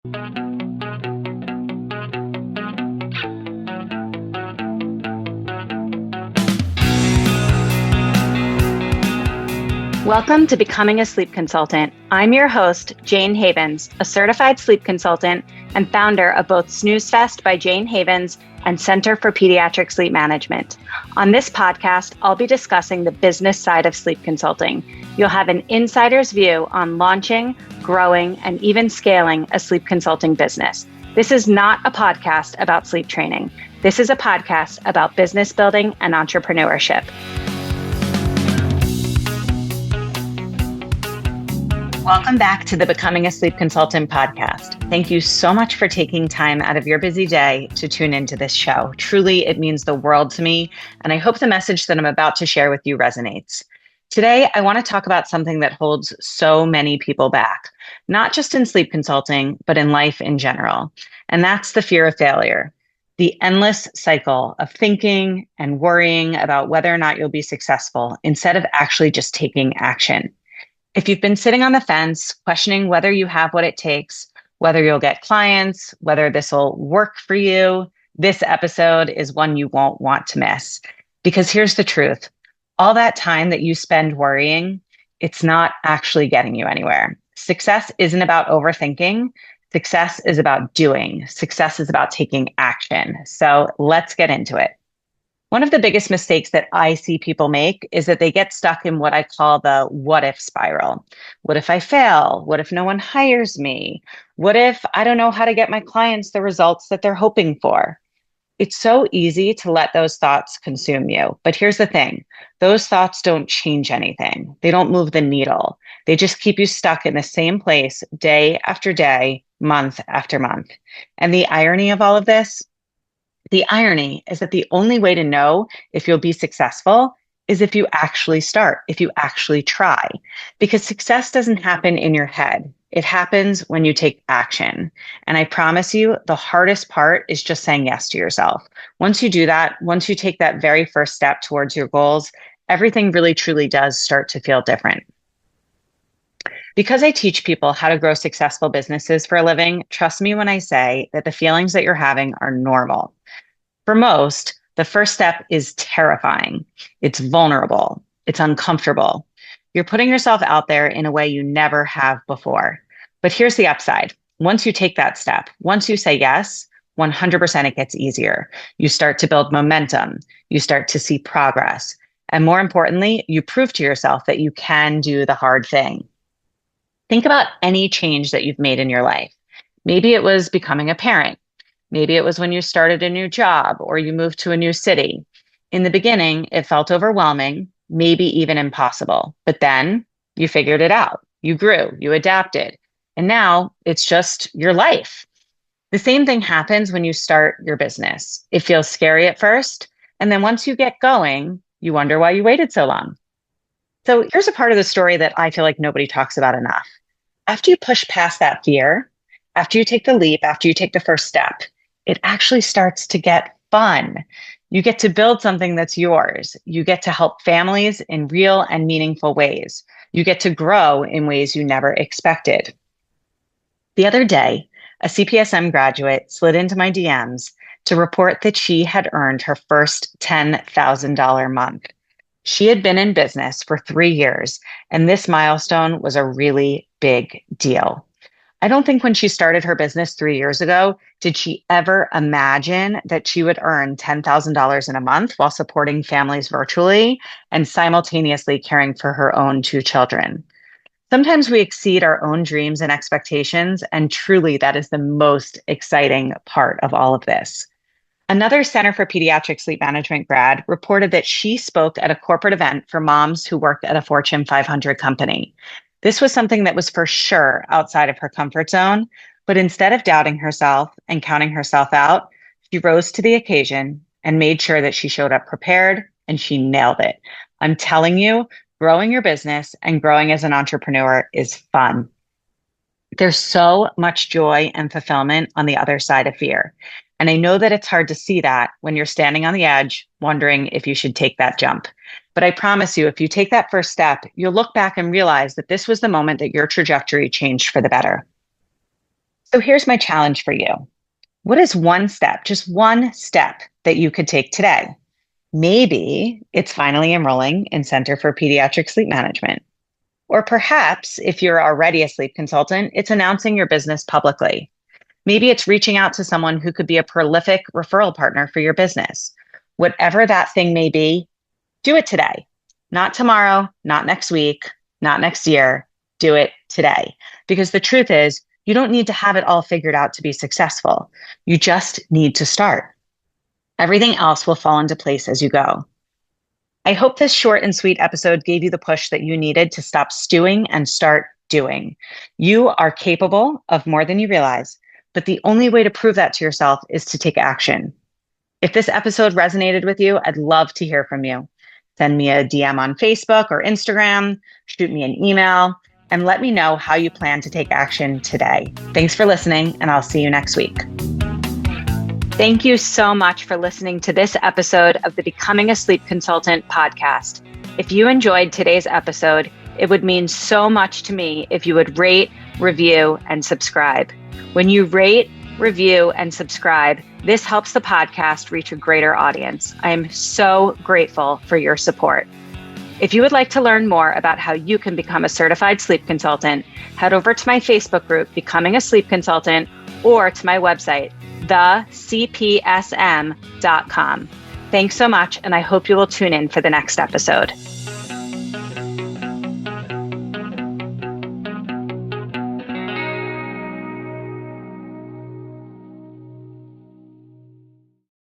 Welcome to Becoming a Sleep Consultant. I'm your host, Jane Havens, a certified sleep consultant and founder of both Snooze Fest by Jane Havens and Center for Pediatric Sleep Management. On this podcast, I'll be discussing the business side of sleep consulting. You'll have an insider's view on launching, growing, and even scaling a sleep consulting business. This is not a podcast about sleep training. This is a podcast about business building and entrepreneurship. Welcome back to the Becoming a Sleep Consultant podcast. Thank you so much for taking time out of your busy day to tune into this show. Truly, it means the world to me, and I hope the message that I'm about to share with you resonates. Today, I want to talk about something that holds so many people back, not just in sleep consulting, but in life in general, and that's the fear of failure. The endless cycle of thinking and worrying about whether or not you'll be successful instead of actually just taking action. If you've been sitting on the fence, questioning whether you have what it takes, whether you'll get clients, whether this will work for you, this episode is one you won't want to miss. Because here's the truth. All that time that you spend worrying, it's not actually getting you anywhere. Success isn't about overthinking. Success is about doing. Success is about taking action. So let's get into it. One of the biggest mistakes that I see people make is that they get stuck in what I call the what if spiral. What if I fail? What if no one hires me? What if I don't know how to get my clients the results that they're hoping for? It's so easy to let those thoughts consume you. But here's the thing. Those thoughts don't change anything. They don't move the needle. They just keep you stuck in the same place day after day, month after month. And the irony of all of this, the irony is that the only way to know if you'll be successful is if you actually start, if you actually try. Because success doesn't happen in your head. It happens when you take action. And I promise you, the hardest part is just saying yes to yourself. Once you do that, once you take that very first step towards your goals, everything really truly does start to feel different. Because I teach people how to grow successful businesses for a living, trust me when I say that the feelings that you're having are normal. For most, the first step is terrifying. It's vulnerable. It's uncomfortable. You're putting yourself out there in a way you never have before. But here's the upside. Once you take that step, once you say yes, 100% it gets easier. You start to build momentum. You start to see progress. And more importantly, you prove to yourself that you can do the hard thing. Think about any change that you've made in your life. Maybe it was becoming a parent. Maybe it was when you started a new job or you moved to a new city. In the beginning, it felt overwhelming, maybe even impossible. But then you figured it out. You grew, you adapted. And now it's just your life. The same thing happens when you start your business. It feels scary at first. And then once you get going, you wonder why you waited so long. So here's a part of the story that I feel like nobody talks about enough. After you push past that fear, after you take the leap, after you take the first step, it actually starts to get fun. You get to build something that's yours. You get to help families in real and meaningful ways. You get to grow in ways you never expected. The other day, a CPSM graduate slid into my DMs to report that she had earned her first $10,000 month. She had been in business for 3 years, and this milestone was a really big deal. I don't think when she started her business 3 years ago, did she ever imagine that she would earn $10,000 in a month while supporting families virtually and simultaneously caring for her own 2 children. Sometimes we exceed our own dreams and expectations, and truly that is the most exciting part of all of this. Another Center for Pediatric Sleep Management grad reported that she spoke at a corporate event for moms who worked at a Fortune 500 company. This was something that was for sure outside of her comfort zone, but instead of doubting herself and counting herself out, she rose to the occasion and made sure that she showed up prepared, and she nailed it. I'm telling you, growing your business and growing as an entrepreneur is fun. There's so much joy and fulfillment on the other side of fear. And I know that it's hard to see that when you're standing on the edge, wondering if you should take that jump. But I promise you, if you take that first step, you'll look back and realize that this was the moment that your trajectory changed for the better. So here's my challenge for you. What is one step, just one step that you could take today? Maybe it's finally enrolling in Center for Pediatric Sleep Management. Or perhaps if you're already a sleep consultant, it's announcing your business publicly. Maybe it's reaching out to someone who could be a prolific referral partner for your business. Whatever that thing may be, do it today. Not tomorrow, not next week, not next year. Do it today. Because the truth is, you don't need to have it all figured out to be successful. You just need to start. Everything else will fall into place as you go. I hope this short and sweet episode gave you the push that you needed to stop stewing and start doing. You are capable of more than you realize, but the only way to prove that to yourself is to take action. If this episode resonated with you, I'd love to hear from you. Send me a DM on Facebook or Instagram, shoot me an email, and let me know how you plan to take action today. Thanks for listening, and I'll see you next week. Thank you so much for listening to this episode of the Becoming a Sleep Consultant podcast. If you enjoyed today's episode, it would mean so much to me if you would rate, review, and subscribe. When you rate, review, and subscribe, this helps the podcast reach a greater audience. I am so grateful for your support. If you would like to learn more about how you can become a certified sleep consultant, head over to my Facebook group, Becoming a Sleep Consultant, or to my website, thecpsm.com. Thanks so much, and I hope you will tune in for the next episode.